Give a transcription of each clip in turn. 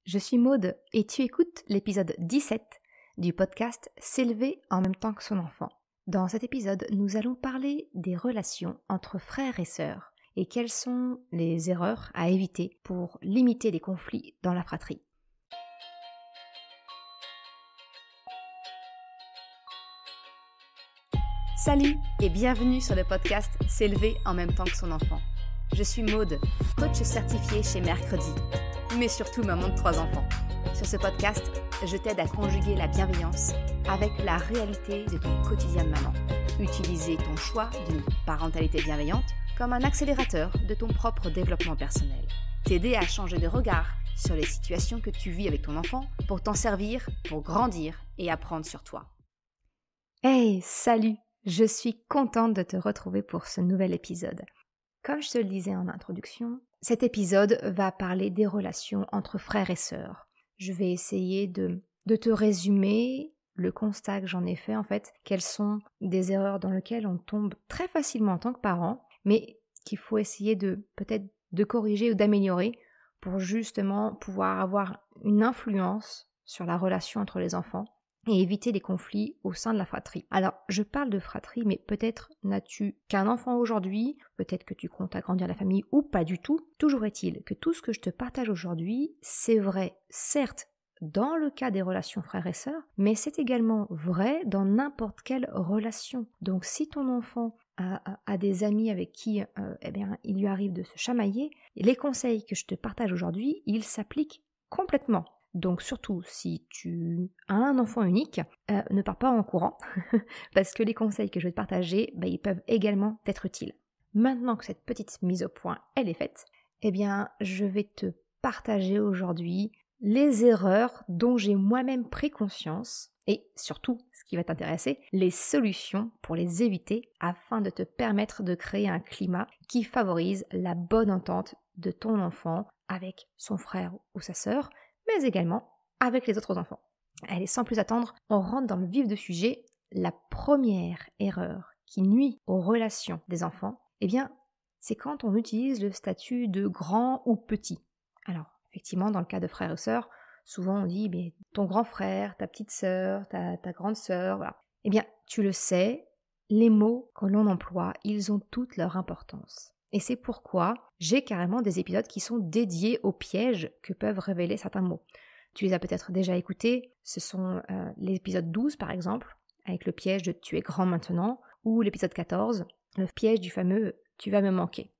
je suis Maude et tu écoutes l'épisode 17 du podcast S'élever en même temps que son enfant. Dans cet épisode, nous allons parler des relations entre frères et sœurs et quelles sont les erreurs à éviter pour limiter les conflits dans la fratrie. Salut et bienvenue sur le podcast S'élever en même temps que son enfant. Je suis Maude, coach certifiée chez Mercredi, mais surtout maman de 3 enfants. Sur ce podcast, je t'aide à conjuguer la bienveillance avec la réalité de ton quotidien de maman. Utiliser ton choix d'une parentalité bienveillante comme un accélérateur de ton propre développement personnel. T'aider à changer de regard sur les situations que tu vis avec ton enfant pour t'en servir, pour grandir et apprendre sur toi. Hey, salut! Je suis contente de te retrouver pour ce nouvel épisode. Comme je te le disais en introduction, cet épisode va parler des relations entre frères et sœurs. Je vais essayer de te résumer le constat que j'en ai fait, en fait, quelles sont des erreurs dans lesquelles on tombe très facilement en tant que parent, mais qu'il faut essayer peut-être de corriger ou d'améliorer pour justement pouvoir avoir une influence sur la relation entre les enfants et éviter les conflits au sein de la fratrie. Alors, je parle de fratrie, mais peut-être n'as-tu qu'un enfant aujourd'hui, peut-être que tu comptes agrandir la famille ou pas du tout. Toujours est-il que tout ce que je te partage aujourd'hui, c'est vrai, certes, dans le cas des relations frères et sœurs, mais c'est également vrai dans n'importe quelle relation. Donc, si ton enfant a des amis avec qui il lui arrive de se chamailler, les conseils que je te partage aujourd'hui, ils s'appliquent complètement. Donc surtout, si tu as un enfant unique, ne pars pas en courant, parce que les conseils que je vais te partager, ils peuvent également être utiles. Maintenant que cette petite mise au point, elle est faite, je vais te partager aujourd'hui les erreurs dont j'ai moi-même pris conscience, et surtout, ce qui va t'intéresser, les solutions pour les éviter afin de te permettre de créer un climat qui favorise la bonne entente de ton enfant avec son frère ou sa sœur, mais également avec les autres enfants. Allez, sans plus attendre, on rentre dans le vif du sujet. La première erreur qui nuit aux relations des enfants, c'est quand on utilise le statut de grand ou petit. Alors, effectivement, dans le cas de frères et sœurs, souvent on dit ton grand frère, ta petite sœur, ta grande sœur, voilà. Tu le sais, les mots que l'on emploie, ils ont toute leur importance. Et c'est pourquoi j'ai carrément des épisodes qui sont dédiés aux pièges que peuvent révéler certains mots. Tu les as peut-être déjà écoutés, ce sont l'épisode 12 par exemple, avec le piège de « tu es grand maintenant » ou l'épisode 14, le piège du fameux « tu vas me manquer ».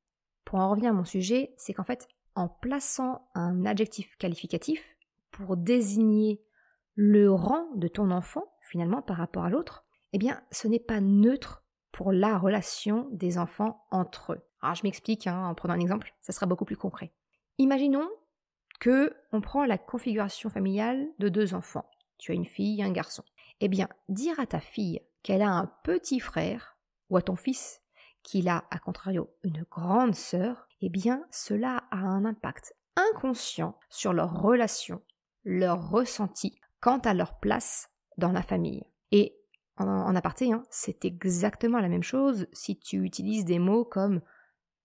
Pour en revenir à mon sujet, c'est qu'en fait, en plaçant un adjectif qualificatif pour désigner le rang de ton enfant, finalement, par rapport à l'autre, ce n'est pas neutre pour la relation des enfants entre eux. Alors je m'explique, en prenant un exemple, ça sera beaucoup plus concret. Imaginons qu'on prend la configuration familiale de 2 enfants. Tu as une fille et un garçon. Dire à ta fille qu'elle a un petit frère, ou à ton fils qu'il a, à contrario, une grande sœur, cela a un impact inconscient sur leur relation, leur ressenti quant à leur place dans la famille. Et en aparté, c'est exactement la même chose si tu utilises des mots comme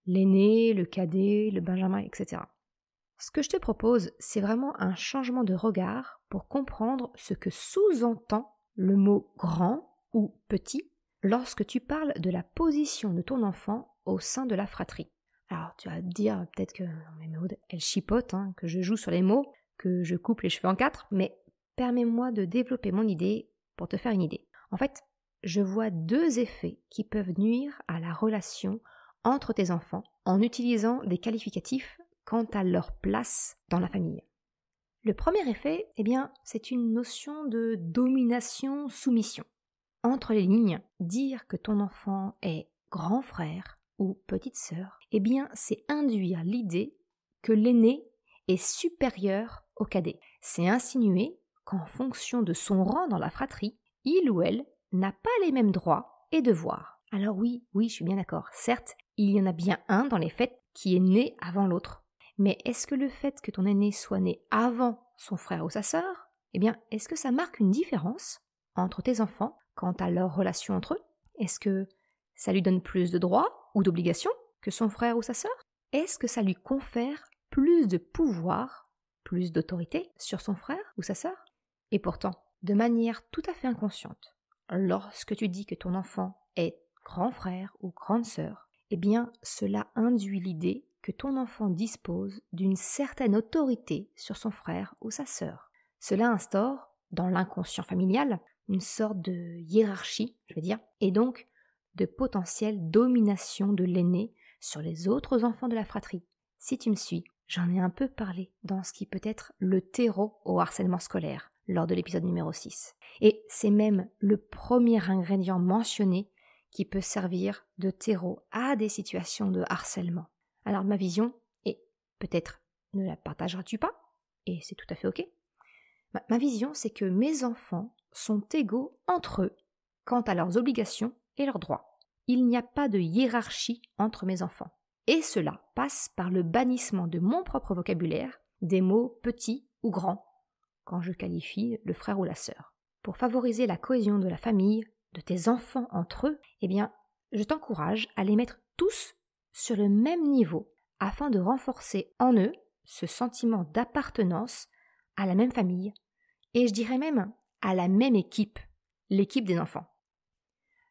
l'aîné, le cadet, le benjamin, etc. Ce que je te propose, c'est vraiment un changement de regard pour comprendre ce que sous-entend le mot grand ou petit lorsque tu parles de la position de ton enfant au sein de la fratrie. Alors tu vas te dire peut-être que Maude, elle chipote, que je joue sur les mots, que je coupe les cheveux en 4, mais permets-moi de développer mon idée pour te faire une idée. En fait, je vois 2 effets qui peuvent nuire à la relation entre tes enfants en utilisant des qualificatifs quant à leur place dans la famille. Le premier effet, c'est une notion de domination-soumission. Entre les lignes, dire que ton enfant est grand frère ou petite sœur, c'est induire l'idée que l'aîné est supérieur au cadet. C'est insinuer qu'en fonction de son rang dans la fratrie, il ou elle n'a pas les mêmes droits et devoirs. Alors oui, je suis bien d'accord. Certes, il y en a bien un dans les faits qui est né avant l'autre. Mais est-ce que le fait que ton aîné soit né avant son frère ou sa sœur, est-ce que ça marque une différence entre tes enfants quant à leur relation entre eux? Est-ce que ça lui donne plus de droits ou d'obligations que son frère ou sa sœur? Est-ce que ça lui confère plus de pouvoir, plus d'autorité sur son frère ou sa sœur. Et pourtant, de manière tout à fait inconsciente, lorsque tu dis que ton enfant est grand frère ou grande sœur, eh bien cela induit l'idée que ton enfant dispose d'une certaine autorité sur son frère ou sa sœur. Cela instaure, dans l'inconscient familial, une sorte de hiérarchie, je veux dire, et donc de potentielle domination de l'aîné sur les autres enfants de la fratrie. Si tu me suis, j'en ai un peu parlé dans ce qui peut être le terreau au harcèlement scolaire lors de l'épisode numéro 6. Et c'est même le premier ingrédient mentionné qui peut servir de terreau à des situations de harcèlement. Alors ma vision, et peut-être ne la partageras-tu pas, et c'est tout à fait ok, ma vision c'est que mes enfants sont égaux entre eux quant à leurs obligations et leurs droits. Il n'y a pas de hiérarchie entre mes enfants. Et cela passe par le bannissement de mon propre vocabulaire des mots petits ou grands quand je qualifie le frère ou la sœur. Pour favoriser la cohésion de la famille, de tes enfants entre eux, eh bien, je t'encourage à les mettre tous sur le même niveau afin de renforcer en eux ce sentiment d'appartenance à la même famille et je dirais même à la même équipe, l'équipe des enfants.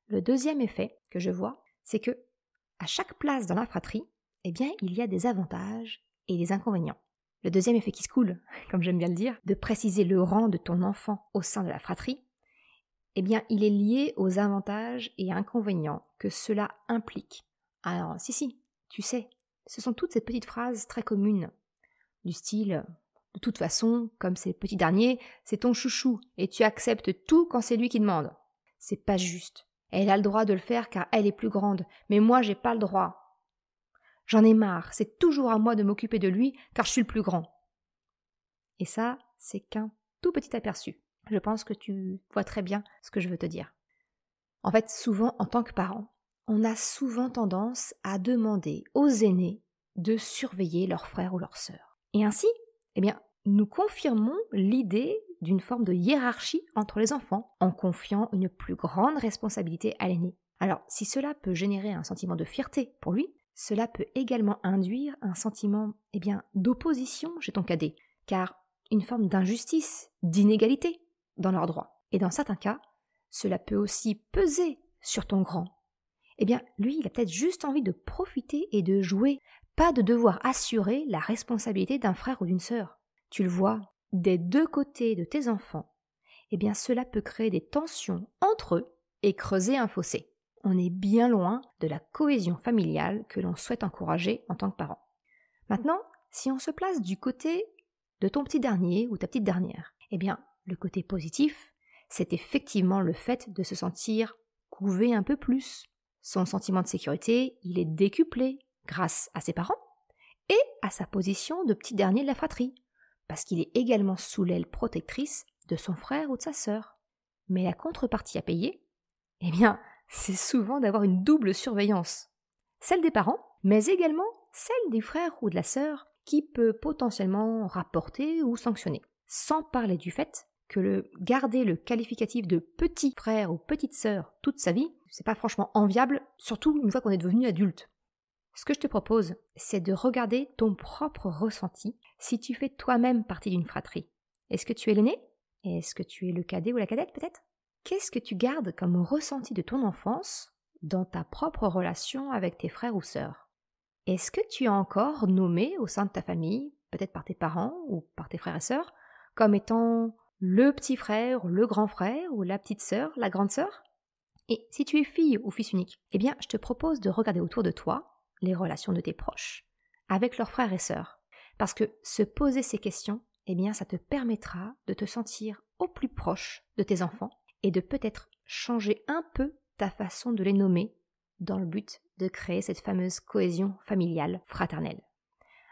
Le deuxième effet que je vois, c'est que à chaque place dans la fratrie, eh bien, il y a des avantages et des inconvénients. Le deuxième effet qui se coule, comme j'aime bien le dire, de préciser le rang de ton enfant au sein de la fratrie, eh bien, il est lié aux avantages et inconvénients que cela implique. Alors, si, tu sais, ce sont toutes ces petites phrases très communes, du style « de toute façon, comme c'est le petit dernier, c'est ton chouchou et tu acceptes tout quand c'est lui qui demande. » C'est pas juste. Elle a le droit de le faire car elle est plus grande, mais moi j'ai pas le droit. J'en ai marre, c'est toujours à moi de m'occuper de lui car je suis le plus grand. Et ça, c'est qu'un tout petit aperçu. Je pense que tu vois très bien ce que je veux te dire. En fait, souvent, en tant que parent, on a souvent tendance à demander aux aînés de surveiller leurs frères ou leurs sœurs. Et ainsi, eh bien, nous confirmons l'idée d'une forme de hiérarchie entre les enfants en confiant une plus grande responsabilité à l'aîné. Alors, si cela peut générer un sentiment de fierté pour lui, cela peut également induire un sentiment d'opposition chez ton cadet, car une forme d'injustice, d'inégalité dans leurs droits. Et dans certains cas, cela peut aussi peser sur ton grand. Eh bien, lui, il a peut-être juste envie de profiter et de jouer, pas de devoir assurer la responsabilité d'un frère ou d'une sœur. Tu le vois, des deux côtés de tes enfants, eh bien cela peut créer des tensions entre eux et creuser un fossé. On est bien loin de la cohésion familiale que l'on souhaite encourager en tant que parent. Maintenant, si on se place du côté de ton petit dernier ou ta petite dernière, eh bien le côté positif, c'est effectivement le fait de se sentir couvé un peu plus. Son sentiment de sécurité, il est décuplé grâce à ses parents et à sa position de petit dernier de la fratrie, parce qu'il est également sous l'aile protectrice de son frère ou de sa sœur. Mais la contrepartie à payer, eh bien, c'est souvent d'avoir une double surveillance. Celle des parents, mais également celle du frère ou de la sœur qui peut potentiellement rapporter ou sanctionner. Sans parler du fait que garder le qualificatif de petit frère ou petite sœur toute sa vie, c'est pas franchement enviable, surtout une fois qu'on est devenu adulte. Ce que je te propose, c'est de regarder ton propre ressenti si tu fais toi-même partie d'une fratrie. Est-ce que tu es l'aîné ? Est-ce que tu es le cadet ou la cadette peut-être ? Qu'est-ce que tu gardes comme ressenti de ton enfance dans ta propre relation avec tes frères ou sœurs ? Est-ce que tu es encore nommé au sein de ta famille, peut-être par tes parents ou par tes frères et sœurs, comme étant le petit frère, le grand frère ou la petite sœur, la grande sœur ? Et si tu es fille ou fils unique, eh bien je te propose de regarder autour de toi les relations de tes proches, avec leurs frères et sœurs. Parce que se poser ces questions, eh bien, ça te permettra de te sentir au plus proche de tes enfants et de peut-être changer un peu ta façon de les nommer dans le but de créer cette fameuse cohésion familiale fraternelle.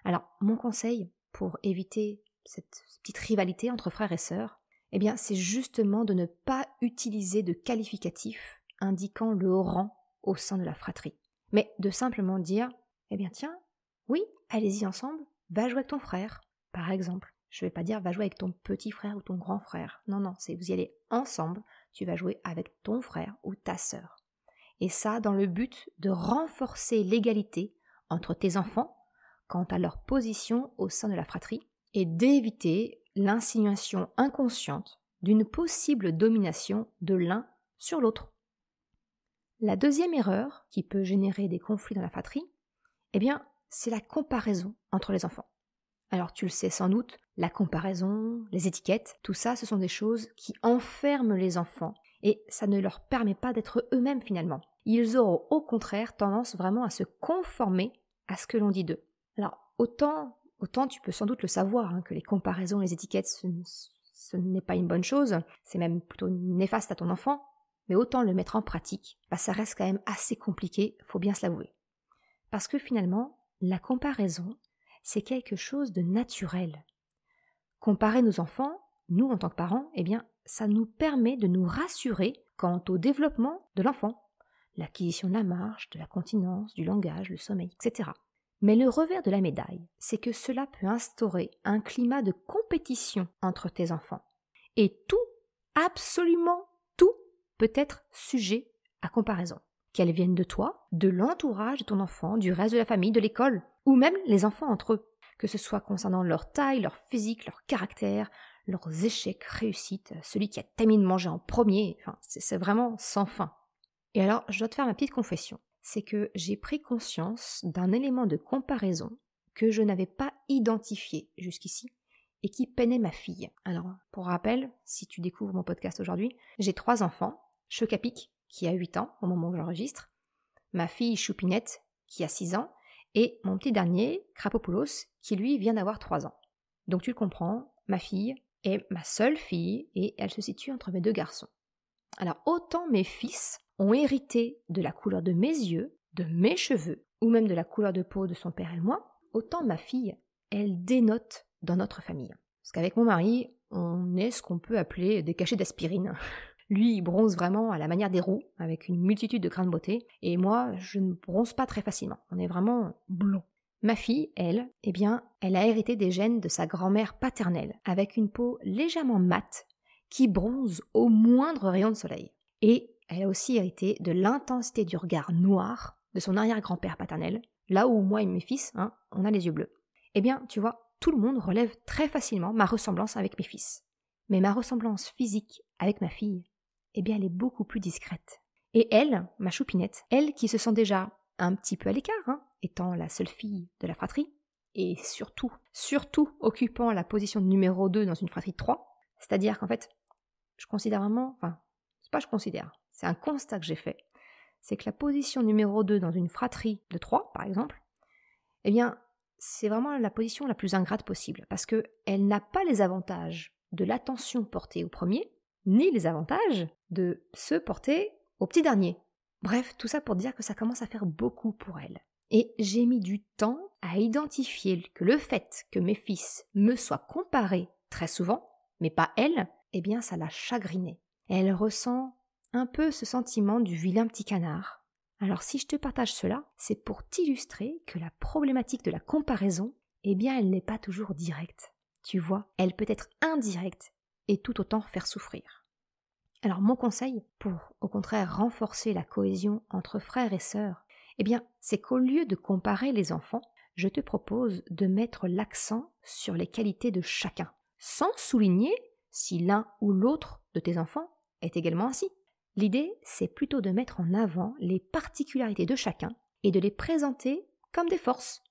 Alors, mon conseil pour éviter cette petite rivalité entre frères et sœurs, eh bien, c'est justement de ne pas utiliser de qualificatifs indiquant le rang au sein de la fratrie. Mais de simplement dire, eh bien tiens, oui, allez-y ensemble, va jouer avec ton frère, par exemple. Je ne vais pas dire va jouer avec ton petit frère ou ton grand frère. Non, c'est vous y allez ensemble, tu vas jouer avec ton frère ou ta sœur. Et ça dans le but de renforcer l'égalité entre tes enfants quant à leur position au sein de la fratrie et d'éviter l'insinuation inconsciente d'une possible domination de l'un sur l'autre. La deuxième erreur qui peut générer des conflits dans la fratrie, c'est la comparaison entre les enfants. Alors tu le sais sans doute, la comparaison, les étiquettes, tout ça, ce sont des choses qui enferment les enfants et ça ne leur permet pas d'être eux-mêmes finalement. Ils auront au contraire tendance vraiment à se conformer à ce que l'on dit d'eux. Alors autant tu peux sans doute le savoir, que les comparaisons, les étiquettes, ce n'est pas une bonne chose, c'est même plutôt néfaste à ton enfant, mais autant le mettre en pratique, ça reste quand même assez compliqué, faut bien se l'avouer. Parce que finalement, la comparaison, c'est quelque chose de naturel. Comparer nos enfants, nous en tant que parents, ça nous permet de nous rassurer quant au développement de l'enfant, l'acquisition de la marche, de la continence, du langage, le sommeil, etc. Mais le revers de la médaille, c'est que cela peut instaurer un climat de compétition entre tes enfants. Et tout, absolument tout, peut être sujet à comparaison. Qu'elles viennent de toi, de l'entourage de ton enfant, du reste de la famille, de l'école, ou même les enfants entre eux, que ce soit concernant leur taille, leur physique, leur caractère, leurs échecs, réussites, celui qui a terminé de manger en premier, c'est vraiment sans fin. Et alors, je dois te faire ma petite confession, c'est que j'ai pris conscience d'un élément de comparaison que je n'avais pas identifié jusqu'ici et qui peinait ma fille. Alors, pour rappel, si tu découvres mon podcast aujourd'hui, j'ai 3 enfants, Chocapic, qui a 8 ans au moment où j'enregistre, ma fille Choupinette, qui a 6 ans, et mon petit dernier, Krapopoulos, qui lui vient d'avoir 3 ans. Donc tu le comprends, ma fille est ma seule fille et elle se situe entre mes 2 garçons. Alors autant mes fils ont hérité de la couleur de mes yeux, de mes cheveux, ou même de la couleur de peau de son père et moi, autant ma fille, elle dénote dans notre famille. Parce qu'avec mon mari, on est ce qu'on peut appeler des cachets d'aspirine. Lui, il bronze vraiment à la manière des roux, avec une multitude de grains de beauté, et moi, je ne bronze pas très facilement. On est vraiment blond. Ma fille, elle, elle a hérité des gènes de sa grand-mère paternelle, avec une peau légèrement mate, qui bronze au moindre rayon de soleil. Et elle a aussi hérité de l'intensité du regard noir de son arrière-grand-père paternel, là où moi et mes fils, on a les yeux bleus. Tu vois, tout le monde relève très facilement ma ressemblance avec mes fils. Mais ma ressemblance physique avec ma fille, elle est beaucoup plus discrète. Et elle, ma Choupinette, elle qui se sent déjà un petit peu à l'écart, étant la seule fille de la fratrie, et surtout occupant la position de numéro 2 dans une fratrie de 3, c'est-à-dire qu'en fait, je considère vraiment, c'est un constat que j'ai fait, c'est que la position numéro 2 dans une fratrie de 3, par exemple, c'est vraiment la position la plus ingrate possible, parce qu'elle n'a pas les avantages de l'attention portée au premier, ni les avantages de ceux portés au petit dernier. Bref, tout ça pour dire que ça commence à faire beaucoup pour elle. Et j'ai mis du temps à identifier que le fait que mes fils me soient comparés très souvent, mais pas elle, ça la chagrinait. Elle ressent un peu ce sentiment du vilain petit canard. Alors si je te partage cela, c'est pour t'illustrer que la problématique de la comparaison, elle n'est pas toujours directe. Tu vois, elle peut être indirecte et tout autant faire souffrir. Alors mon conseil, pour au contraire renforcer la cohésion entre frères et sœurs, c'est qu'au lieu de comparer les enfants, je te propose de mettre l'accent sur les qualités de chacun, sans souligner si l'un ou l'autre de tes enfants est également ainsi. L'idée, c'est plutôt de mettre en avant les particularités de chacun et de les présenter comme des forces.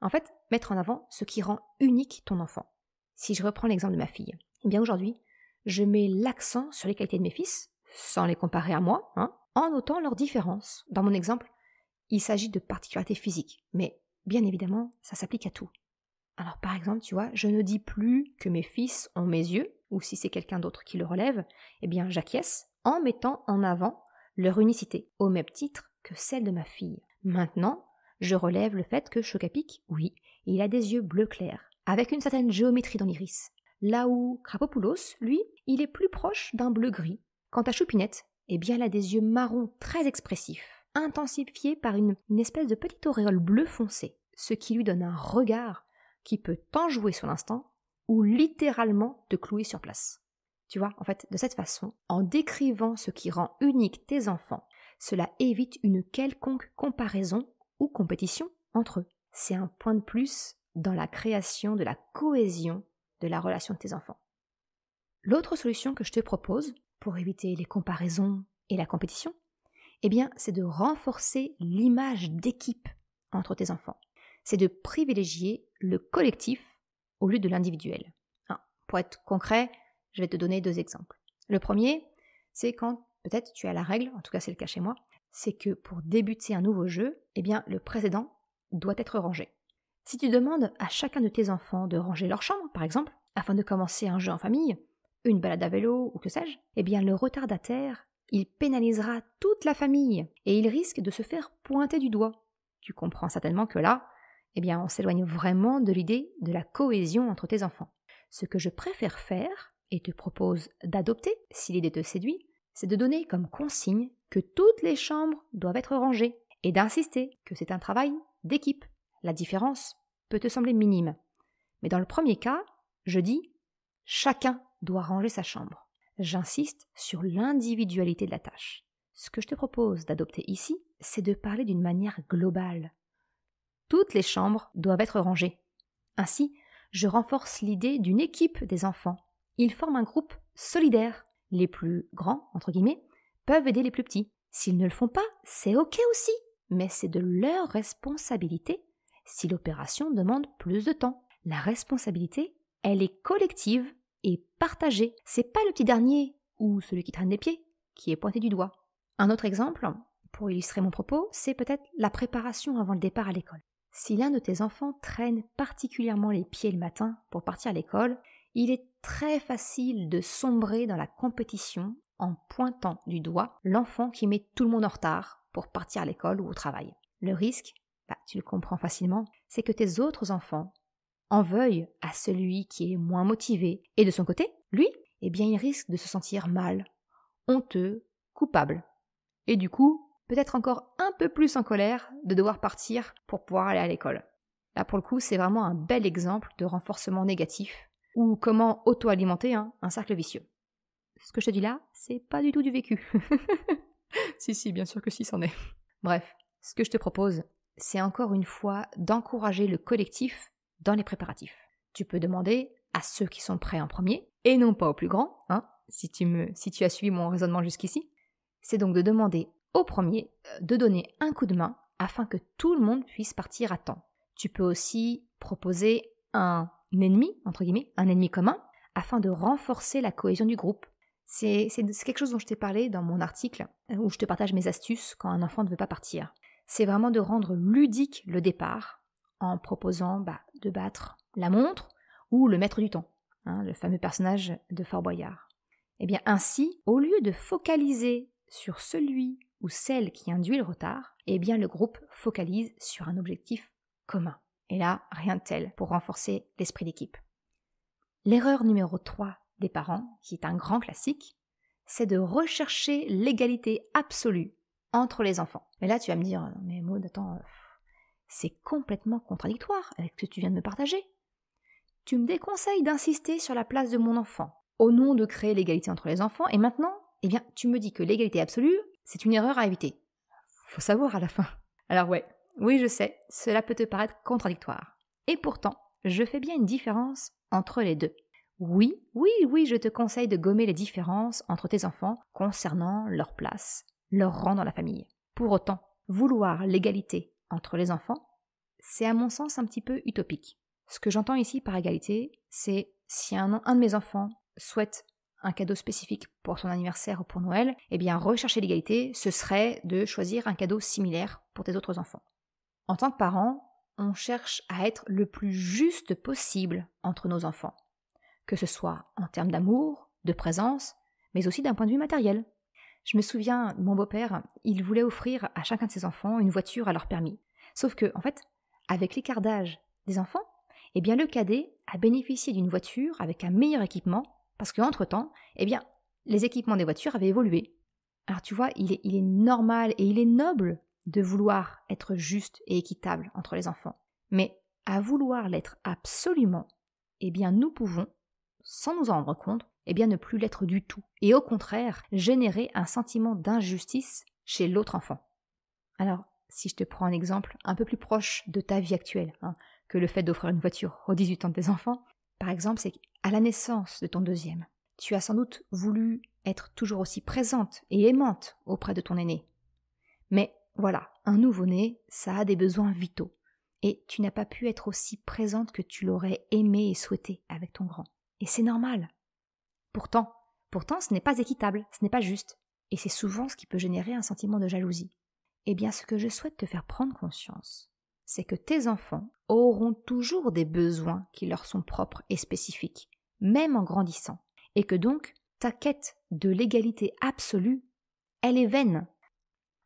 En fait, mettre en avant ce qui rend unique ton enfant. Si je reprends l'exemple de ma fille, aujourd'hui, je mets l'accent sur les qualités de mes fils, sans les comparer à moi, en notant leurs différences. Dans mon exemple, il s'agit de particularités physiques, mais bien évidemment, ça s'applique à tout. Alors par exemple, tu vois, je ne dis plus que mes fils ont mes yeux, ou si c'est quelqu'un d'autre qui le relève, j'acquiesce en mettant en avant leur unicité, au même titre que celle de ma fille. Maintenant, je relève le fait que Chocapic, oui, il a des yeux bleu clair, avec une certaine géométrie dans l'iris. Là où Krapopoulos, lui, il est plus proche d'un bleu-gris. Quant à Choupinette, elle a des yeux marrons très expressifs, intensifiés par une espèce de petite auréole bleu foncé, ce qui lui donne un regard qui peut t'enjouer sur l'instant ou littéralement te clouer sur place. Tu vois, en fait, de cette façon, en décrivant ce qui rend unique tes enfants, cela évite une quelconque comparaison ou compétition entre eux. C'est un point de plus dans la création de la cohésion de la relation de tes enfants. L'autre solution que je te propose pour éviter les comparaisons et la compétition, c'est de renforcer l'image d'équipe entre tes enfants. C'est de privilégier le collectif au lieu de l'individuel. Pour être concret, je vais te donner 2 exemples. Le premier, c'est quand peut-être tu as la règle, en tout cas c'est le cas chez moi, c'est que pour débuter un nouveau jeu, le précédent doit être rangé. Si tu demandes à chacun de tes enfants de ranger leur chambre, par exemple, afin de commencer un jeu en famille, une balade à vélo ou que sais-je, le retardataire, il pénalisera toute la famille et il risque de se faire pointer du doigt. Tu comprends certainement que là, on s'éloigne vraiment de l'idée de la cohésion entre tes enfants. Ce que je préfère faire, et te propose d'adopter, si l'idée te séduit, c'est de donner comme consigne que toutes les chambres doivent être rangées et d'insister que c'est un travail d'équipe. La différence peut te sembler minime. Mais dans le premier cas, je dis « chacun doit ranger sa chambre ». J'insiste sur l'individualité de la tâche. Ce que je te propose d'adopter ici, c'est de parler d'une manière globale. Toutes les chambres doivent être rangées. Ainsi, je renforce l'idée d'une équipe des enfants. Ils forment un groupe solidaire. Les plus grands, entre guillemets, peuvent aider les plus petits. S'ils ne le font pas, c'est ok aussi, mais c'est de leur responsabilité si l'opération demande plus de temps. La responsabilité, elle est collective et partagée. C'est pas le petit dernier ou celui qui traîne des pieds qui est pointé du doigt. Un autre exemple, pour illustrer mon propos, c'est peut-être la préparation avant le départ à l'école. Si l'un de tes enfants traîne particulièrement les pieds le matin pour partir à l'école, il est très facile de sombrer dans la compétition en pointant du doigt l'enfant qui met tout le monde en retard pour partir à l'école ou au travail. Le risque, tu le comprends facilement, c'est que tes autres enfants en veuillent à celui qui est moins motivé. Et de son côté, lui, il risque de se sentir mal, honteux, coupable. Et du coup, peut-être encore un peu plus en colère de devoir partir pour pouvoir aller à l'école. Là, pour le coup, c'est vraiment un bel exemple de renforcement négatif ou comment auto-alimenter un cercle vicieux. Ce que je te dis là, c'est pas du tout du vécu. Si, bien sûr que si, c'en est. Bref, ce que je te propose, c'est encore une fois d'encourager le collectif dans les préparatifs. Tu peux demander à ceux qui sont prêts en premier, et non pas aux plus grands, si tu as suivi mon raisonnement jusqu'ici, c'est donc de demander au premier de donner un coup de main afin que tout le monde puisse partir à temps. Tu peux aussi proposer un ennemi, entre guillemets, un ennemi commun, afin de renforcer la cohésion du groupe. C'est quelque chose dont je t'ai parlé dans mon article, où je te partage mes astuces quand un enfant ne veut pas partir. C'est vraiment de rendre ludique le départ, en proposant de battre la montre ou le maître du temps, le fameux personnage de Fort Boyard. Ainsi, au lieu de focaliser sur celui ou celle qui induit le retard, le groupe focalise sur un objectif commun. Et là, rien de tel pour renforcer l'esprit d'équipe. L'erreur numéro 3 des parents, qui est un grand classique, c'est de rechercher l'égalité absolue entre les enfants. Mais là, tu vas me dire, mais Maud, attends, c'est complètement contradictoire avec ce que tu viens de me partager. Tu me déconseilles d'insister sur la place de mon enfant, au nom de créer l'égalité entre les enfants, et maintenant, tu me dis que l'égalité absolue, c'est une erreur à éviter. Faut savoir à la fin. Alors oui, je sais, cela peut te paraître contradictoire. Et pourtant, je fais bien une différence entre les deux. Oui, je te conseille de gommer les différences entre tes enfants concernant leur place, leur rang dans la famille. Pour autant, vouloir l'égalité entre les enfants, c'est à mon sens un petit peu utopique. Ce que j'entends ici par égalité, c'est si un de mes enfants souhaite un cadeau spécifique pour son anniversaire ou pour Noël, rechercher l'égalité, ce serait de choisir un cadeau similaire pour tes autres enfants. En tant que parent, on cherche à être le plus juste possible entre nos enfants, que ce soit en termes d'amour, de présence, mais aussi d'un point de vue matériel. Je me souviens, mon beau-père, il voulait offrir à chacun de ses enfants une voiture à leur permis. Sauf que, en fait, avec l'écart d'âge des enfants, le cadet a bénéficié d'une voiture avec un meilleur équipement, parce qu'entre-temps, les équipements des voitures avaient évolué. Alors tu vois, il est normal et il est noble de vouloir être juste et équitable entre les enfants. Mais à vouloir l'être absolument, nous pouvons, sans nous en rendre compte, ne plus l'être du tout. Et au contraire, générer un sentiment d'injustice chez l'autre enfant. Alors, si je te prends un exemple un peu plus proche de ta vie actuelle, que le fait d'offrir une voiture aux 18 ans de tes enfants. Par exemple, c'est qu'à la naissance de ton deuxième, tu as sans doute voulu être toujours aussi présente et aimante auprès de ton aîné. Mais voilà, un nouveau-né, ça a des besoins vitaux. Et tu n'as pas pu être aussi présente que tu l'aurais aimé et souhaité avec ton grand. Et c'est normal. Pourtant, ce n'est pas équitable, ce n'est pas juste. Et c'est souvent ce qui peut générer un sentiment de jalousie. Eh bien, ce que je souhaite te faire prendre conscience, c'est que tes enfants auront toujours des besoins qui leur sont propres et spécifiques, même en grandissant. Et que donc, ta quête de l'égalité absolue, elle est vaine.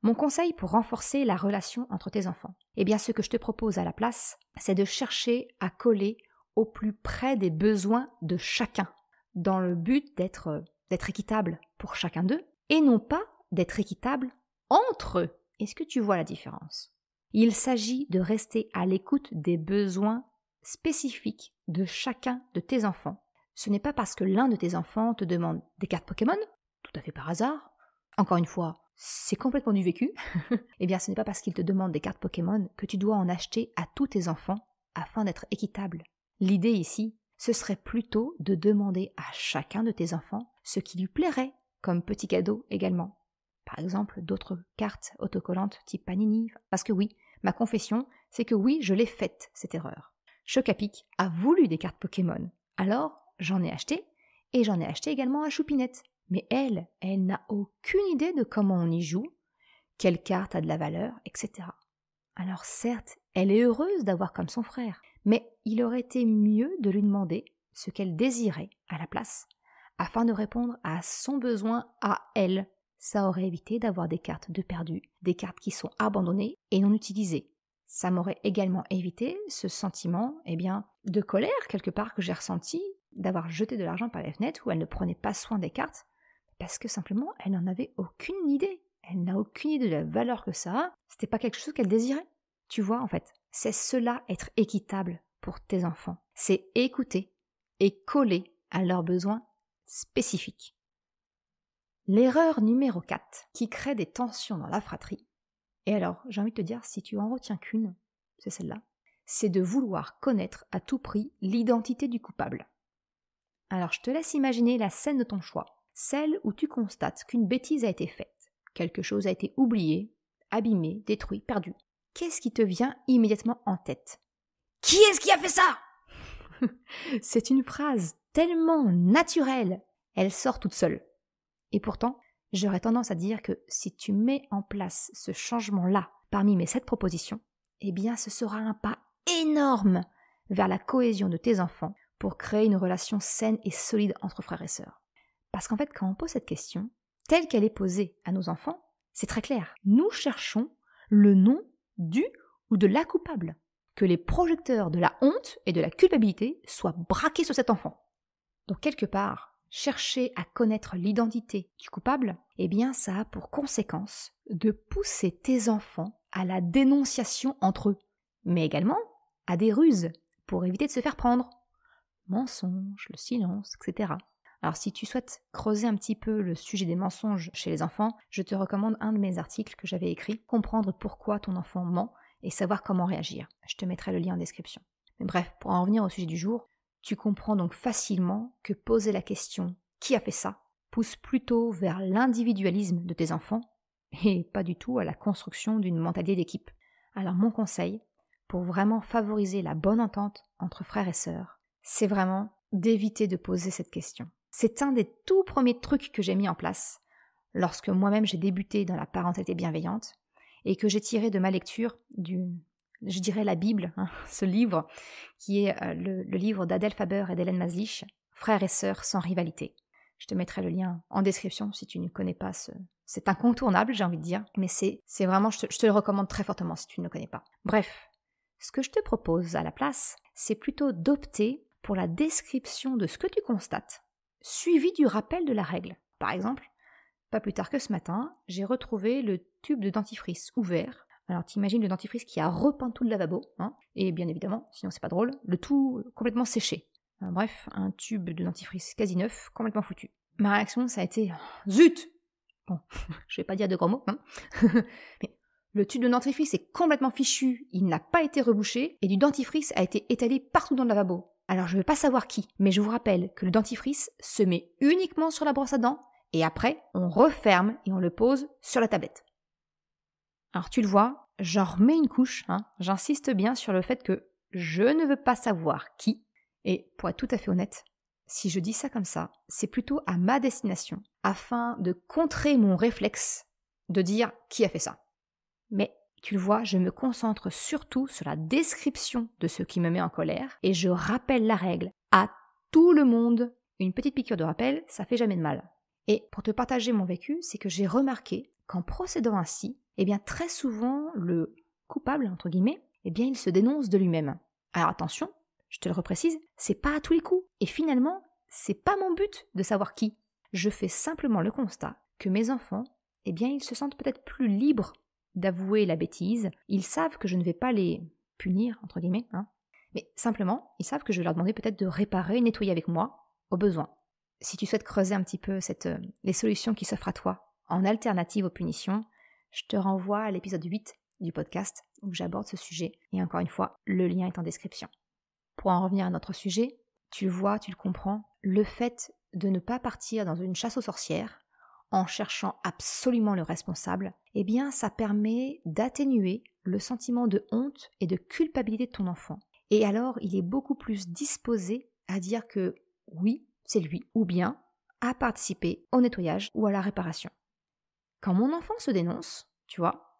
Mon conseil pour renforcer la relation entre tes enfants, eh bien, ce que je te propose à la place, c'est de chercher à coller au plus près des besoins de chacun, dans le but d'être équitable pour chacun d'eux, et non pas d'être équitable entre eux. Est-ce que tu vois la différence? Il s'agit de rester à l'écoute des besoins spécifiques de chacun de tes enfants. Ce n'est pas parce que l'un de tes enfants te demande des cartes Pokémon, tout à fait par hasard. Encore une fois, c'est complètement du vécu. Eh bien, ce n'est pas parce qu'il te demande des cartes Pokémon que tu dois en acheter à tous tes enfants afin d'être équitable. L'idée ici, ce serait plutôt de demander à chacun de tes enfants ce qui lui plairait comme petit cadeau également. Par exemple, d'autres cartes autocollantes type Panini. Parce que oui, ma confession, c'est que oui, je l'ai faite, cette erreur. Chocapic a voulu des cartes Pokémon. Alors, j'en ai acheté, et j'en ai acheté également à Choupinette. Mais elle n'a aucune idée de comment on y joue, quelle carte a de la valeur, etc. Alors certes, elle est heureuse d'avoir comme son frère, mais il aurait été mieux de lui demander ce qu'elle désirait à la place, afin de répondre à son besoin à elle. Ça aurait évité d'avoir des cartes de perdues, des cartes qui sont abandonnées et non utilisées. Ça m'aurait également évité ce sentiment, de colère quelque part que j'ai ressenti, d'avoir jeté de l'argent par les fenêtres où elle ne prenait pas soin des cartes, parce que simplement elle n'en avait aucune idée. Elle n'a aucune idée de la valeur que ça a. C'était pas quelque chose qu'elle désirait. Tu vois, en fait, c'est cela être équitable pour tes enfants. C'est écouter et coller à leurs besoins spécifiques. L'erreur numéro 4 qui crée des tensions dans la fratrie, et alors j'ai envie de te dire, si tu en retiens qu'une, c'est celle-là, c'est de vouloir connaître à tout prix l'identité du coupable. Alors je te laisse imaginer la scène de ton choix, celle où tu constates qu'une bêtise a été faite, quelque chose a été oublié, abîmé, détruit, perdu. Qu'est-ce qui te vient immédiatement en tête? Qui est-ce qui a fait ça? C'est une phrase tellement naturelle, elle sort toute seule. Et pourtant, j'aurais tendance à dire que si tu mets en place ce changement-là parmi mes 7 propositions, eh bien ce sera un pas énorme vers la cohésion de tes enfants pour créer une relation saine et solide entre frères et sœurs. Parce qu'en fait, quand on pose cette question, telle qu'elle est posée à nos enfants, c'est très clair. Nous cherchons le nom du ou de la coupable. Que les projecteurs de la honte et de la culpabilité soient braqués sur cet enfant. Donc quelque part, chercher à connaître l'identité du coupable, eh bien ça a pour conséquence de pousser tes enfants à la dénonciation entre eux, mais également à des ruses pour éviter de se faire prendre. Mensonges, le silence, etc. Alors si tu souhaites creuser un petit peu le sujet des mensonges chez les enfants, je te recommande un de mes articles que j'avais écrit, Comprendre pourquoi ton enfant ment et savoir comment réagir. Je te mettrai le lien en description. Mais bref, pour en revenir au sujet du jour, tu comprends donc facilement que poser la question « qui a fait ça ?» pousse plutôt vers l'individualisme de tes enfants et pas du tout à la construction d'une mentalité d'équipe. Alors mon conseil, pour vraiment favoriser la bonne entente entre frères et sœurs, c'est vraiment d'éviter de poser cette question. C'est un des tout premiers trucs que j'ai mis en place lorsque moi-même j'ai débuté dans la parentalité bienveillante et que j'ai tiré de ma lecture je dirais la Bible, ce livre qui est le livre d'Adèle Faber et d'Hélène Maslich, Frères et sœurs sans rivalité. Je te mettrai le lien en description si tu ne connais pas c'est incontournable, j'ai envie de dire, mais c'est vraiment, je te le recommande très fortement si tu ne le connais pas. Bref, ce que je te propose à la place, c'est plutôt d'opter pour la description de ce que tu constates, suivi du rappel de la règle. Par exemple, pas plus tard que ce matin, j'ai retrouvé le tube de dentifrice ouvert. Alors t'imagines le dentifrice qui a repeint tout le lavabo, et bien évidemment, sinon c'est pas drôle, le tout complètement séché. Bref, un tube de dentifrice quasi neuf, complètement foutu. Ma réaction, ça a été « Zut !» Bon, je vais pas dire de gros mots, mais Le tube de dentifrice est complètement fichu, il n'a pas été rebouché et du dentifrice a été étalé partout dans le lavabo. Alors je ne veux pas savoir qui, mais je vous rappelle que le dentifrice se met uniquement sur la brosse à dents et après on referme et on le pose sur la tablette. Alors tu le vois, j'en remets une couche, j'insiste bien sur le fait que je ne veux pas savoir qui, et pour être tout à fait honnête, si je dis ça comme ça, c'est plutôt à ma destination, afin de contrer mon réflexe de dire qui a fait ça. Mais tu le vois, je me concentre surtout sur la description de ce qui me met en colère, et je rappelle la règle à tout le monde. Une petite piqûre de rappel, ça fait jamais de mal. Et pour te partager mon vécu, c'est que j'ai remarqué qu'en procédant ainsi, très souvent, le coupable, entre guillemets, il se dénonce de lui-même. Alors attention, je te le reprécise, c'est pas à tous les coups. Et finalement, c'est pas mon but de savoir qui. Je fais simplement le constat que mes enfants, ils se sentent peut-être plus libres d'avouer la bêtise. Ils savent que je ne vais pas les punir, entre guillemets, mais simplement, ils savent que je vais leur demander peut-être de réparer, nettoyer avec moi, au besoin. Si tu souhaites creuser un petit peu les solutions qui s'offrent à toi en alternative aux punitions, je te renvoie à l'épisode 8 du podcast où j'aborde ce sujet. Et encore une fois, le lien est en description. Pour en revenir à notre sujet, tu le vois, tu le comprends, le fait de ne pas partir dans une chasse aux sorcières en cherchant absolument le responsable, ça permet d'atténuer le sentiment de honte et de culpabilité de ton enfant. Et alors, il est beaucoup plus disposé à dire que oui, c'est lui, ou bien à participer au nettoyage ou à la réparation. Quand mon enfant se dénonce, tu vois,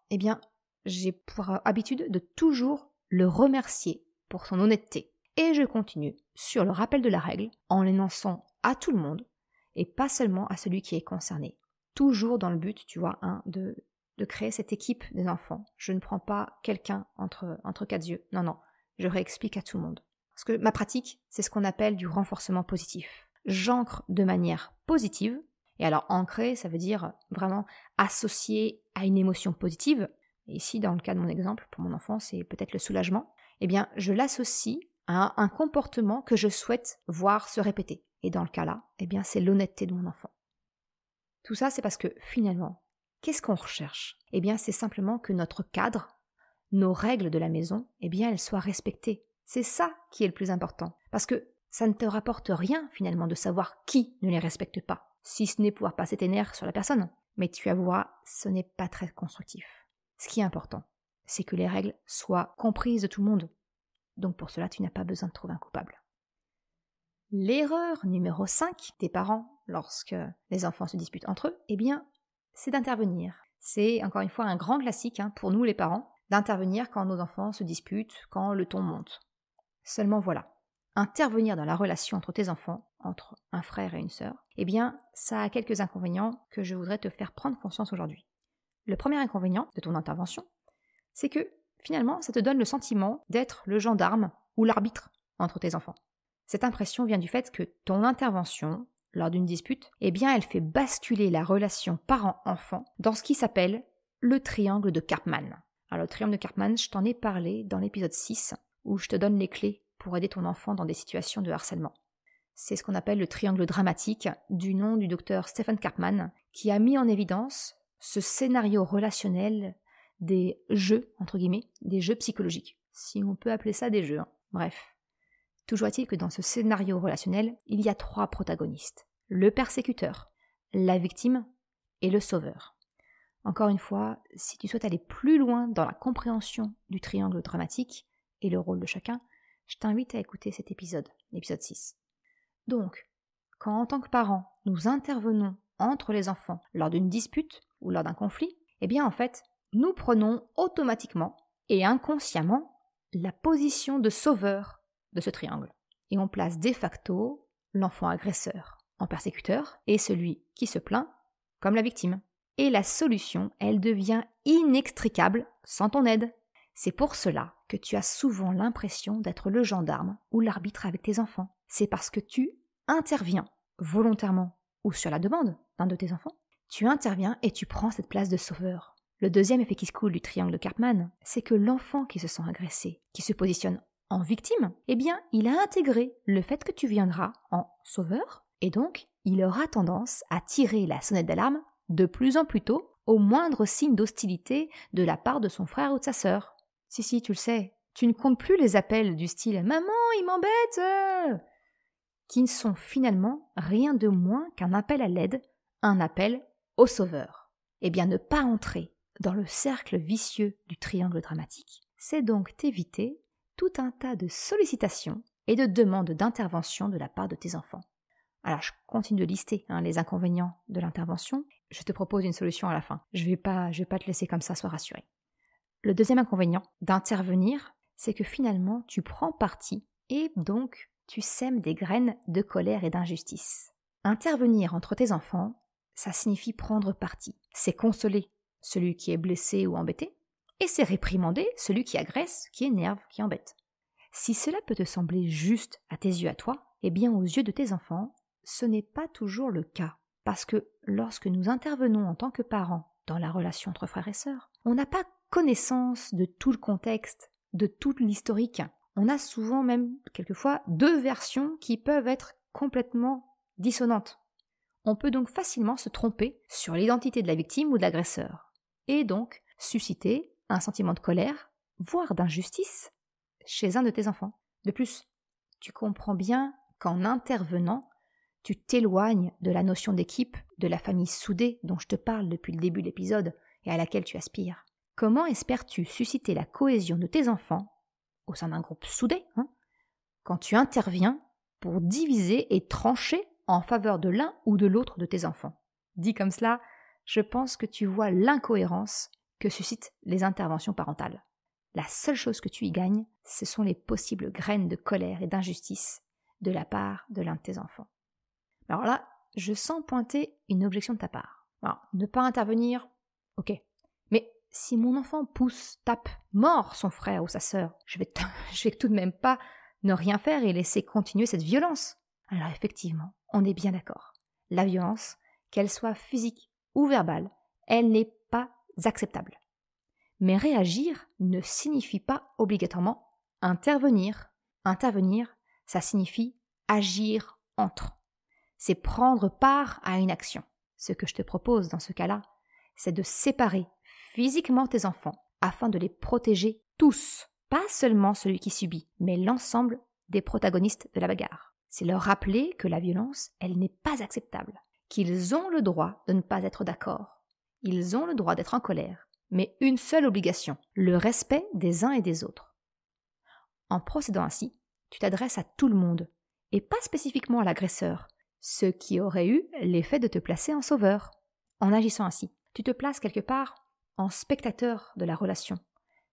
j'ai pour habitude de toujours le remercier pour son honnêteté. Et je continue sur le rappel de la règle en l'énonçant à tout le monde et pas seulement à celui qui est concerné. Toujours dans le but, tu vois, de créer cette équipe des enfants. Je ne prends pas quelqu'un entre quatre yeux. Non, je réexplique à tout le monde. Parce que ma pratique, c'est ce qu'on appelle du renforcement positif. J'ancre de manière positive. Et alors, ancrer, ça veut dire vraiment associer à une émotion positive. Et ici, dans le cas de mon exemple, pour mon enfant, c'est peut-être le soulagement. Je l'associe à un comportement que je souhaite voir se répéter. Et dans le cas-là, c'est l'honnêteté de mon enfant. Tout ça, c'est parce que finalement, qu'est-ce qu'on recherche ? C'est simplement que notre cadre, nos règles de la maison, elles soient respectées. C'est ça qui est le plus important. Parce que ça ne te rapporte rien, finalement, de savoir qui ne les respecte pas. Si ce n'est pouvoir passer tes nerfs sur la personne. Mais tu avoueras, ce n'est pas très constructif. Ce qui est important, c'est que les règles soient comprises de tout le monde. Donc pour cela, tu n'as pas besoin de trouver un coupable. L'erreur numéro 5 des parents, lorsque les enfants se disputent entre eux, c'est d'intervenir. C'est encore une fois un grand classique pour nous les parents, d'intervenir quand nos enfants se disputent, quand le ton monte. Seulement voilà, intervenir dans la relation entre tes enfants, entre un frère et une sœur, ça a quelques inconvénients que je voudrais te faire prendre conscience aujourd'hui. Le premier inconvénient de ton intervention, c'est que finalement, ça te donne le sentiment d'être le gendarme ou l'arbitre entre tes enfants. Cette impression vient du fait que ton intervention, lors d'une dispute, elle fait basculer la relation parent-enfant dans ce qui s'appelle le triangle de Karpman. Alors le triangle de Karpman, je t'en ai parlé dans l'épisode 6, où je te donne les clés pour aider ton enfant dans des situations de harcèlement. C'est ce qu'on appelle le triangle dramatique, du nom du docteur Stephen Karpman, qui a mis en évidence ce scénario relationnel des jeux, entre guillemets, des jeux psychologiques. Si on peut appeler ça des jeux, Bref. Toujours est-il que dans ce scénario relationnel, il y a 3 protagonistes. Le persécuteur, la victime et le sauveur. Encore une fois, si tu souhaites aller plus loin dans la compréhension du triangle dramatique et le rôle de chacun, je t'invite à écouter cet épisode, l'épisode 6. Donc, quand en tant que parents, nous intervenons entre les enfants lors d'une dispute ou lors d'un conflit, en fait, nous prenons automatiquement et inconsciemment la position de sauveur de ce triangle. Et on place de facto l'enfant agresseur en persécuteur et celui qui se plaint comme la victime. Et la solution, elle devient inextricable sans ton aide. C'est pour cela que tu as souvent l'impression d'être le gendarme ou l'arbitre avec tes enfants. C'est parce que tu interviens volontairement ou sur la demande d'un de tes enfants. Tu interviens et tu prends cette place de sauveur. Le deuxième effet qui se coule du triangle de Karpman, c'est que l'enfant qui se sent agressé, qui se positionne en victime, il a intégré le fait que tu viendras en sauveur, et donc il aura tendance à tirer la sonnette d'alarme de plus en plus tôt au moindre signe d'hostilité de la part de son frère ou de sa sœur. Si, tu le sais, tu ne comptes plus les appels du style « Maman, il m'embête !» qui ne sont finalement rien de moins qu'un appel à l'aide, un appel au sauveur. Eh bien, ne pas entrer dans le cercle vicieux du triangle dramatique, c'est donc t'éviter tout un tas de sollicitations et de demandes d'intervention de la part de tes enfants. Alors, je continue de lister les inconvénients de l'intervention. Je te propose une solution à la fin. Je vais pas te laisser comme ça, sois rassuré. Le deuxième inconvénient d'intervenir, c'est que finalement, tu prends parti et donc tu sèmes des graines de colère et d'injustice. Intervenir entre tes enfants, ça signifie prendre parti. C'est consoler celui qui est blessé ou embêté, et c'est réprimander celui qui agresse, qui énerve, qui embête. Si cela peut te sembler juste à tes yeux à toi, eh bien aux yeux de tes enfants, ce n'est pas toujours le cas. Parce que lorsque nous intervenons en tant que parents dans la relation entre frères et sœurs, on n'a pas connaissance de tout le contexte, de tout l'historique. On a souvent même, quelquefois, 2 versions qui peuvent être complètement dissonantes. On peut donc facilement se tromper sur l'identité de la victime ou de l'agresseur, et donc susciter un sentiment de colère, voire d'injustice, chez un de tes enfants. De plus, tu comprends bien qu'en intervenant, tu t'éloignes de la notion d'équipe, de la famille soudée dont je te parle depuis le début de l'épisode et à laquelle tu aspires. Comment espères-tu susciter la cohésion de tes enfants au sein d'un groupe soudé quand tu interviens pour diviser et trancher en faveur de l'un ou de l'autre de tes enfants? Dit comme cela, je pense que tu vois l'incohérence que suscitent les interventions parentales. La seule chose que tu y gagnes, ce sont les possibles graines de colère et d'injustice de la part de l'un de tes enfants. Alors là, je sens pointer une objection de ta part. Alors, ne pas intervenir, ok. Mais si mon enfant pousse, tape, mord son frère ou sa sœur, je vais tout de même pas ne rien faire et laisser continuer cette violence. Alors effectivement, on est bien d'accord. La violence, qu'elle soit physique ou verbale, elle n'est pas acceptable. Mais réagir ne signifie pas obligatoirement intervenir. Intervenir, ça signifie agir entre. C'est prendre part à une action. Ce que je te propose dans ce cas-là, c'est de séparer physiquement tes enfants afin de les protéger tous, pas seulement celui qui subit, mais l'ensemble des protagonistes de la bagarre. C'est leur rappeler que la violence, elle n'est pas acceptable, qu'ils ont le droit de ne pas être d'accord, ils ont le droit d'être en colère, mais une seule obligation, le respect des uns et des autres. En procédant ainsi, tu t'adresses à tout le monde, et pas spécifiquement à l'agresseur, ce qui aurait eu l'effet de te placer en sauveur. En agissant ainsi, tu te places quelque part en spectateur de la relation,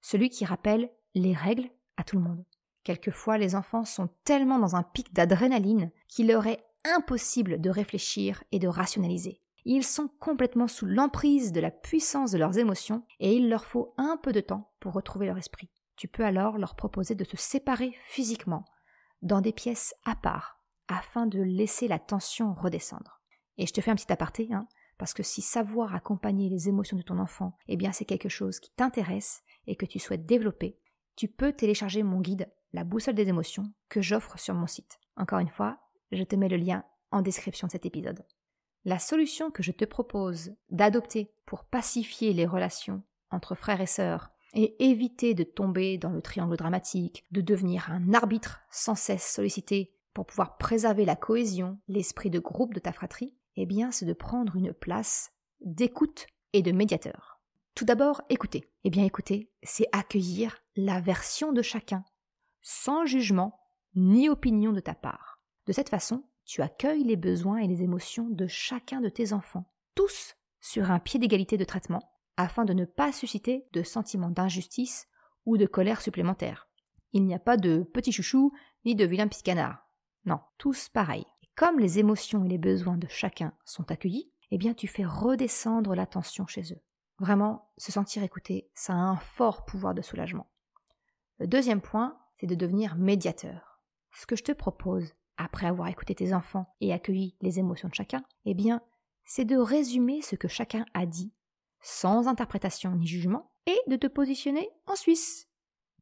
celui qui rappelle les règles à tout le monde. Quelquefois, les enfants sont tellement dans un pic d'adrénaline qu'il leur est impossible de réfléchir et de rationaliser. Ils sont complètement sous l'emprise de la puissance de leurs émotions et il leur faut un peu de temps pour retrouver leur esprit. Tu peux alors leur proposer de se séparer physiquement dans des pièces à part afin de laisser la tension redescendre. Et je te fais un petit aparté, parce que si savoir accompagner les émotions de ton enfant, c'est quelque chose qui t'intéresse et que tu souhaites développer, tu peux télécharger mon guide « La boussole des émotions » que j'offre sur mon site. Encore une fois, je te mets le lien en description de cet épisode. La solution que je te propose d'adopter pour pacifier les relations entre frères et sœurs et éviter de tomber dans le triangle dramatique, de devenir un arbitre sans cesse sollicité pour pouvoir préserver la cohésion, l'esprit de groupe de ta fratrie, c'est de prendre une place d'écoute et de médiateur. Tout d'abord, écouter. Écouter, c'est accueillir la version de chacun, sans jugement ni opinion de ta part. De cette façon, tu accueilles les besoins et les émotions de chacun de tes enfants, tous sur un pied d'égalité de traitement, afin de ne pas susciter de sentiments d'injustice ou de colère supplémentaire. Il n'y a pas de petit chouchou ni de vilain petit canard. Non, tous pareils. Et comme les émotions et les besoins de chacun sont accueillis, tu fais redescendre la tension chez eux. Vraiment, se sentir écouté, ça a un fort pouvoir de soulagement. Le deuxième point, c'est de devenir médiateur. Ce que je te propose, après avoir écouté tes enfants et accueilli les émotions de chacun, c'est de résumer ce que chacun a dit, sans interprétation ni jugement, et de te positionner en Suisse.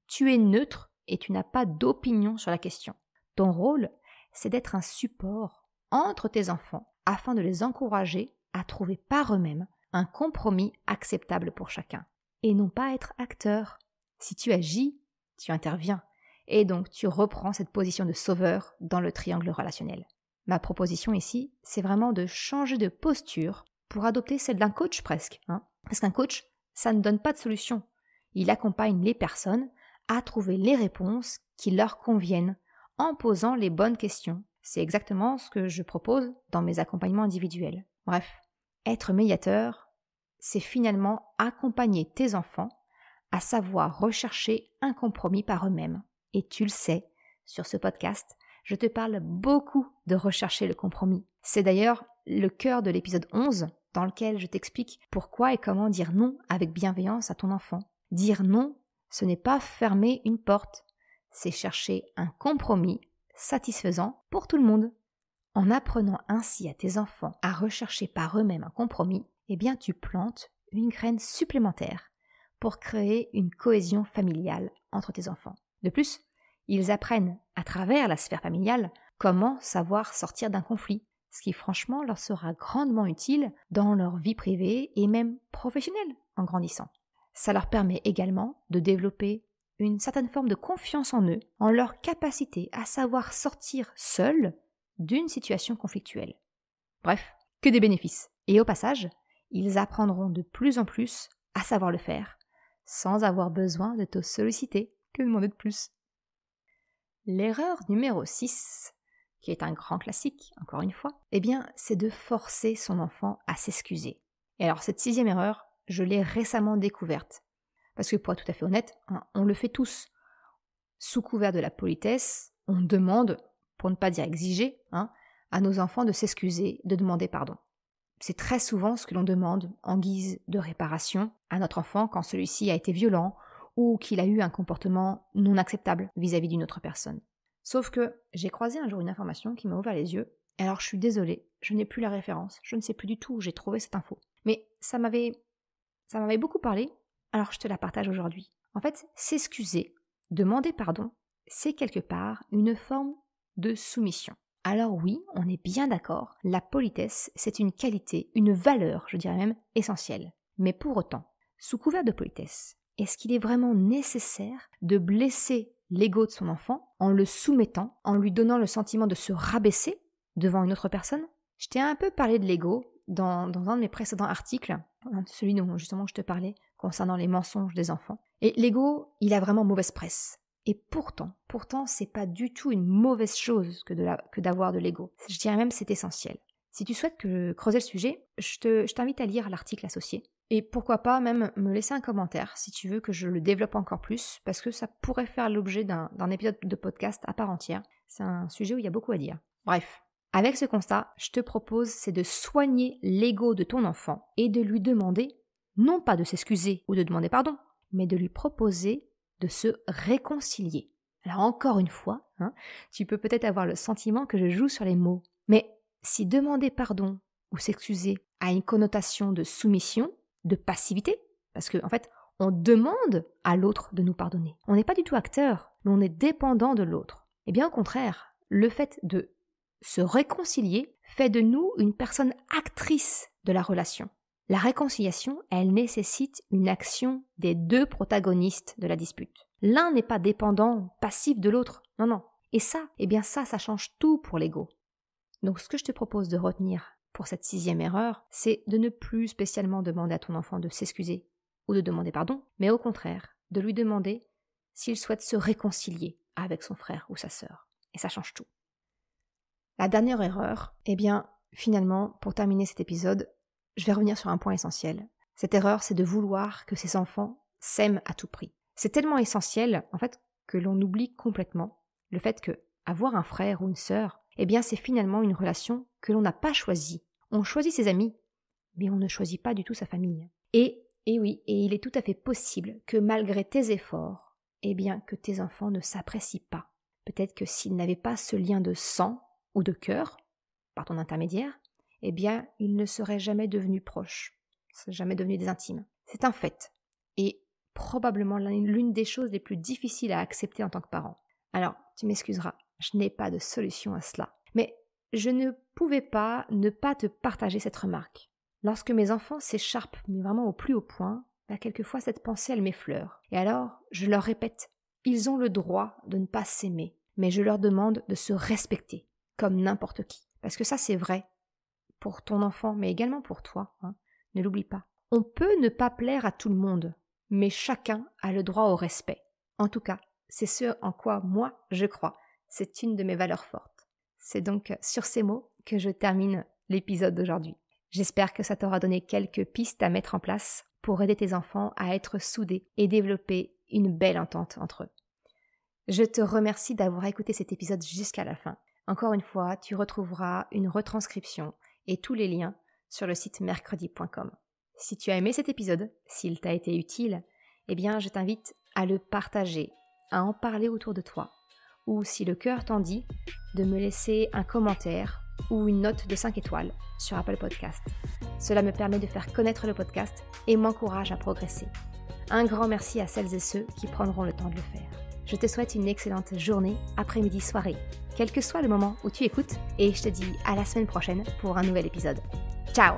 Tu es neutre et tu n'as pas d'opinion sur la question. Ton rôle, c'est d'être un support entre tes enfants afin de les encourager à trouver par eux-mêmes un compromis acceptable pour chacun. Et non pas être acteur. Si tu agis, tu interviens. Et donc tu reprends cette position de sauveur dans le triangle relationnel. Ma proposition ici, c'est vraiment de changer de posture pour adopter celle d'un coach presque. Parce qu'un coach, ça ne donne pas de solution. Il accompagne les personnes à trouver les réponses qui leur conviennent en posant les bonnes questions. C'est exactement ce que je propose dans mes accompagnements individuels. Bref, être médiateur, c'est finalement accompagner tes enfants à savoir rechercher un compromis par eux-mêmes. Et tu le sais, sur ce podcast, je te parle beaucoup de rechercher le compromis. C'est d'ailleurs le cœur de l'épisode 11 dans lequel je t'explique pourquoi et comment dire non avec bienveillance à ton enfant. Dire non, ce n'est pas fermer une porte, c'est chercher un compromis satisfaisant pour tout le monde. En apprenant ainsi à tes enfants à rechercher par eux-mêmes un compromis, eh bien tu plantes une graine supplémentaire pour créer une cohésion familiale entre tes enfants. De plus, ils apprennent à travers la sphère familiale comment savoir sortir d'un conflit, ce qui franchement leur sera grandement utile dans leur vie privée et même professionnelle en grandissant. Ça leur permet également de développer une certaine forme de confiance en eux, en leur capacité à savoir sortir seuls d'une situation conflictuelle. Bref, que des bénéfices. Et au passage, ils apprendront de plus en plus à savoir le faire, sans avoir besoin de te solliciter. Que demander de plus? L'erreur numéro 6, qui est un grand classique, encore une fois, eh bien, c'est de forcer son enfant à s'excuser. Et alors, cette 6e erreur, je l'ai récemment découverte. Parce que pour être tout à fait honnête, on le fait tous. Sous couvert de la politesse, on demande, pour ne pas dire exiger, à nos enfants de s'excuser, de demander pardon. C'est très souvent ce que l'on demande en guise de réparation à notre enfant quand celui-ci a été violent ou qu'il a eu un comportement non acceptable vis-à-vis d'une autre personne. Sauf que j'ai croisé un jour une information qui m'a ouvert les yeux, et alors je suis désolée, je n'ai plus la référence, je ne sais plus du tout où j'ai trouvé cette info. Mais ça m'avait beaucoup parlé, alors je te la partage aujourd'hui. En fait, s'excuser, demander pardon, c'est quelque part une forme de soumission. Alors oui, on est bien d'accord, la politesse, c'est une qualité, une valeur, je dirais même, essentielle. Mais pour autant, sous couvert de politesse, est-ce qu'il est vraiment nécessaire de blesser l'ego de son enfant en le soumettant, en lui donnant le sentiment de se rabaisser devant une autre personne? Je t'ai un peu parlé de l'ego dans un de mes précédents articles, celui dont justement je te parlais concernant les mensonges des enfants. Et l'ego, il a vraiment mauvaise presse. Et pourtant, c'est pas du tout une mauvaise chose que d'avoir de l'ego. Je dirais même que c'est essentiel. Si tu souhaites creuser le sujet, je t'invite à lire l'article associé. Et pourquoi pas même me laisser un commentaire si tu veux que je le développe encore plus, parce que ça pourrait faire l'objet d'un épisode de podcast à part entière. C'est un sujet où il y a beaucoup à dire. Bref, avec ce constat, je te propose, c'est de soigner l'ego de ton enfant et de lui demander, non pas de s'excuser ou de demander pardon, mais de lui proposer de se réconcilier. Alors encore une fois, tu peux peut-être avoir le sentiment que je joue sur les mots, mais si demander pardon ou s'excuser a une connotation de soumission, de passivité, parce qu'en fait, on demande à l'autre de nous pardonner. On n'est pas du tout acteur, mais on est dépendant de l'autre. Eh bien au contraire, le fait de se réconcilier fait de nous une personne actrice de la relation. La réconciliation, elle nécessite une action des deux protagonistes de la dispute. L'un n'est pas dépendant, passif de l'autre, non. Et ça, ça change tout pour l'ego. Donc ce que je te propose de retenir pour cette 6e erreur, c'est de ne plus spécialement demander à ton enfant de s'excuser ou de demander pardon, mais au contraire, de lui demander s'il souhaite se réconcilier avec son frère ou sa sœur. Et ça change tout. La dernière erreur, finalement, pour terminer cet épisode, je vais revenir sur un point essentiel. Cette erreur, c'est de vouloir que ses enfants s'aiment à tout prix. C'est tellement essentiel, en fait, que l'on oublie complètement le fait que avoir un frère ou une sœur, c'est finalement une relation que l'on n'a pas choisie. On choisit ses amis, mais on ne choisit pas du tout sa famille. Et il est tout à fait possible que malgré tes efforts, que tes enfants ne s'apprécient pas. Peut-être que s'ils n'avaient pas ce lien de sang ou de cœur, par ton intermédiaire, ils ne seraient jamais devenus proches, jamais devenus des intimes. C'est un fait. Et probablement l'une des choses les plus difficiles à accepter en tant que parent. Alors, tu m'excuseras, je n'ai pas de solution à cela. Mais je ne pouvais pas ne pas te partager cette remarque. Lorsque mes enfants s'écharpent, mais vraiment au plus haut point, quelquefois cette pensée, elle m'effleure. Et alors, je leur répète, ils ont le droit de ne pas s'aimer, mais je leur demande de se respecter, comme n'importe qui. Parce que ça, c'est vrai pour ton enfant, mais également pour toi, ne l'oublie pas. On peut ne pas plaire à tout le monde, mais chacun a le droit au respect. En tout cas, c'est ce en quoi moi, je crois. C'est une de mes valeurs fortes. C'est donc sur ces mots que je termine l'épisode d'aujourd'hui. J'espère que ça t'aura donné quelques pistes à mettre en place pour aider tes enfants à être soudés et développer une belle entente entre eux. Je te remercie d'avoir écouté cet épisode jusqu'à la fin. Encore une fois, tu retrouveras une retranscription et tous les liens sur le site mercredi.com. Si tu as aimé cet épisode, s'il t'a été utile, je t'invite à le partager, à en parler autour de toi, ou si le cœur t'en dit, de me laisser un commentaire ou une note de 5 étoiles sur Apple Podcast. Cela me permet de faire connaître le podcast et m'encourage à progresser. Un grand merci à celles et ceux qui prendront le temps de le faire. Je te souhaite une excellente journée, après-midi, soirée, quel que soit le moment où tu écoutes, et je te dis à la semaine prochaine pour un nouvel épisode. Ciao!